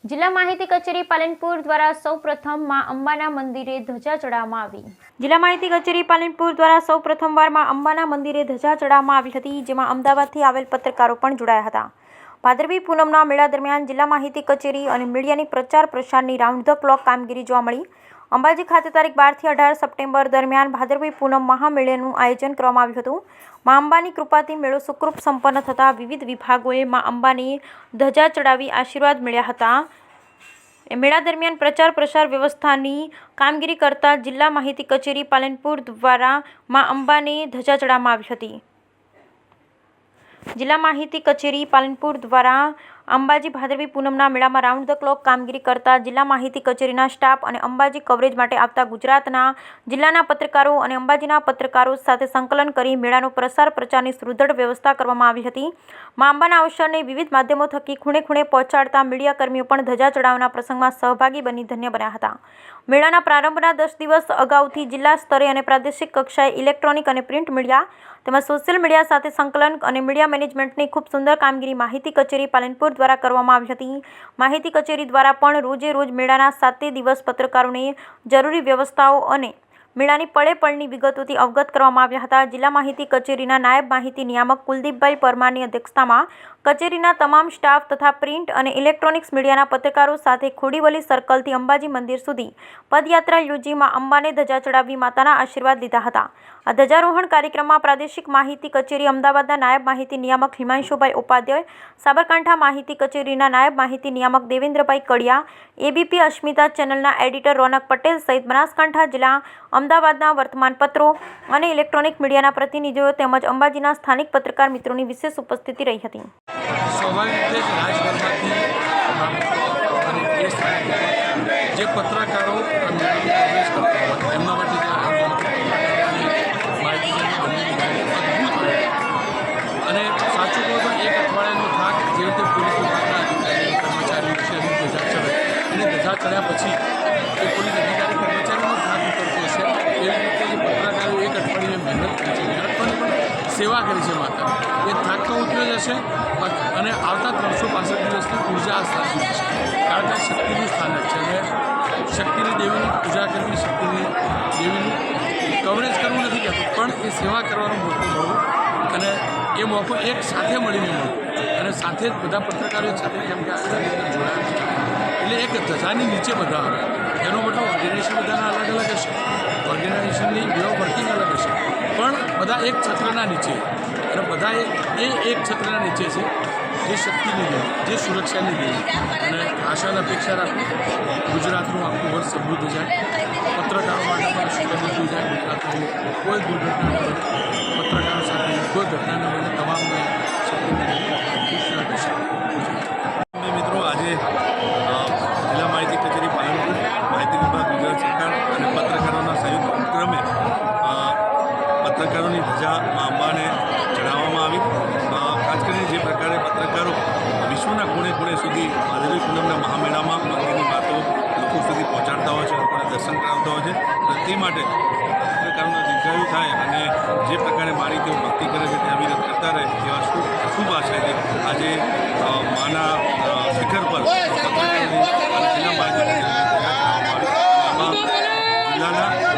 જિલ્લા માહિતી કચેરી પાલનપુર દ્વારા સૌપ્રથમ માં અંબાના મંદિરે ધજા ચડાવવામાં આવી। જિલ્લા માહિતી કચેરી પાલનપુર દ્વારા સૌપ્રથમવાર માં અંબાના મંદિરે ધજા ચડાવવામાં આવી હતી, જેમાં અમદાવાદથી આવેલ પત્રકારો પણ જોડાયા હતા। ભાદરવી પૂનમના મેળા દરમિયાન જિલ્લા માહિતી કચેરી અને મીડિયાની પ્રચાર પ્રસારની રાઉન્ડ ધ ક્લોક કામગીરી જોવા મળી। અંબાજી ખાતે તારીખ 12 થી 18 સપ્ટેમ્બર દરમિયાન ભાદરવી પૂનમ મહામેળાનું આયોજન કરવામાં આવ્યું હતું। મા અંબાની કૃપાથી મેળો સુખરૂપ સંપન્ન થતાં વિવિધ વિભાગોએ મા અંબાની ધજા ચડાવી આશીર્વાદ મળ્યા હતા। મેળા દરમિયાન પ્રચાર પ્રસાર વ્યવસ્થાની કામગીરી કરતા જિલ્લા માહિતી કચેરી પાલનપુર દ્વારા મા અંબાને ધજા ચડાવવામાં આવી હતી। જિલ્લા માહિતી કચેરી પાલનપુર દ્વારા અંબાજી ભાદરવી પૂનમના મેળામાં રાઉન્ડ ધ ક્લોક કામગીરી કરતા જિલ્લા માહિતી કચેરીના સ્ટાફ અને અંબાજી કવરેજ માટે આવતા ગુજરાતના જિલ્લાના પત્રકારો અને અંબાજીના પત્રકારો સાથે સંકલન કરી મેળાનો પ્રસાર પ્રચારની સુદૃઢ વ્યવસ્થા કરવામાં આવી હતી। મા અંબાના અવસરને વિવિધ માધ્યમો થકી ખૂણે ખૂણે પહોંચાડતા મીડિયાકર્મીઓ પણ ધજા ચડાવવાના પ્રસંગમાં સહભાગી બની ધન્ય બન્યા હતા। મેળાના પ્રારંભના 10 દિવસ અગાઉથી જિલ્લા સ્તરે અને પ્રાદેશિક કક્ષાએ ઇલેક્ટ્રોનિક અને પ્રિન્ટ મીડિયા તેમજ સોશિયલ મીડિયા સાથે સંકલન અને મીડિયા મેનેજમેન્ટની ખૂબ સુંદર કામગીરી માહિતી કચેરી પાલનપુર દ્વારા કરવામાં આવી હતી। માહિતી કચેરી દ્વારા પણ રોજે રોજ મેળાના 7 દિવસ પત્રકારોને જરૂરી વ્યવસ્થાઓ અને મેળાની પળે પળની વિગતોથી અવગત કરવામાં આવ્યા હતા। જિલ્લા માહિતી કચેરીના નાયબ માહિતી નિયામક કુલદીપભાઈ પરમારની અધ્યક્ષતામાં કચેરીના તમામ સ્ટાફ તથા પ્રિન્ટ અને ઇલેક્ટ્રોનિક્સ મીડિયાના પત્રકારો સાથે ખોડીવલી સર્કલથી અંબાજી મંદિર સુધી પદયાત્રા યોજી મા અંબાને ધજા ચડાવી માતાના આશીર્વાદ લીધા હતા। આ ધજારોહણ કાર્યક્રમમાં પ્રાદેશિક માહિતી કચેરી અમદાવાદના નાયબ માહિતી નિયામક હિમાંશુભાઈ ઉપાધ્યાય, સાબરકાંઠા માહિતી કચેરીના નાયબ માહિતી નિયામક દેવેન્દ્રભાઈ કડિયા, એબીપી અસ્મિતા ચેનલના એડિટર રોનક પટેલ સહિત બનાસકાંઠા જિલ્લા, અમદાવાદના વર્તમાનપત્રો અને ઇલેક્ટ્રોનિક મીડિયાના પ્રતિનિધિઓ તેમજ અંબાજીના સ્થાનિક પત્રકાર મિત્રોની વિશેષ ઉપસ્થિતિ રહી હતી। સ્વાભાવિક રીતે જ રાજભરમાંથી અને એ સ્થાને જે પત્રકારો એમના માટે અને સાચું કહું તો એક અઠવાડિયાનો થાક જે રીતે પોલીસ વિભાગના અધિકારી કર્મચારીઓ છે એની ધજા ચડે અને ધજા ચડ્યા પછી એ પોલીસ અધિકારી કર્મચારીનો થાક ઉતરતો હશે એવી રીતે જે પત્રકારો એક અઠવાડિયે મહેનત કરી છે, મહેનત પણ સેવા કરી છે માતા, એ થાક તો ઉતર્યો જ હશે અને આવતા 365 દિવસની ઉર્જા સ્થાપી છે, કારણ કે શક્તિનું સ્થાનક છે અને શક્તિની દેવીની પૂજા કરવી, શક્તિની દેવીનું કવરેજ કરવું નથી કહેતું, પણ એ સેવા કરવાનો મોકો મળવો અને એ મોકો એક સાથે મળીને મળવો અને સાથે જ બધા પત્રકારો સાથે કેમ કે આની અંદર જોડાયા એટલે એક ધજાની નીચે બધા આવે, એનો મતલબ ઓર્ગેનાઇઝેશન બધાના અલગ અલગ હશે, ઓર્ગેનાઇઝેશનની વે ઓફ વર્કિંગ અલગ હશે, પણ બધા એક છત્રના નીચે અને બધા એક છત્રના નીચે છે, જે શક્તિની દેવી, જે સુરક્ષાની દેવી અને આશા અને અપેક્ષા રાખું ગુજરાતનું આખું વર્ષ સમૃદ્ધ જાય, પત્રકારો માટે પણ સુગમતું જાય, ગુજરાતનું કોઈ દુર્ઘટના ન બને, પત્રકારો સાથે કોઈ ઘટના ન બને, તમામને શક્તિની દેવી ખુશ રાખે છે। મિત્રો, આજે જિલ્લા માહિતી કચેરી પાલનપુર, માહિતી વિભાગ, ગુજરાત સરકાર અને પત્રકારોના સંયુક્ત ઉપક્રમે પત્રકારોની ધજા મા અંબાને ચડાવવામાં આવી। ખાસ કરીને જે પ્રકારે પત્રકારો વિશ્વના ખૂણે ખૂણે સુધી ભાદરવી પૂનમના મહામેળામાં મંદિરની વાતો લોકો સુધી પહોંચાડતા હોય છે, લોકોને દર્શન કરાવતા હોય છે, તે માટે પત્રકારોના દીર્ઘાયુ થાય અને જે પ્રકારે મારી તેઓ ભક્તિ કરે છે તે અવિરત કરતા રહે એવા શુભ આશયથી આજે માના શિખર પર પત્રકારોની જિલ્લા માહિતી જિલ્લાના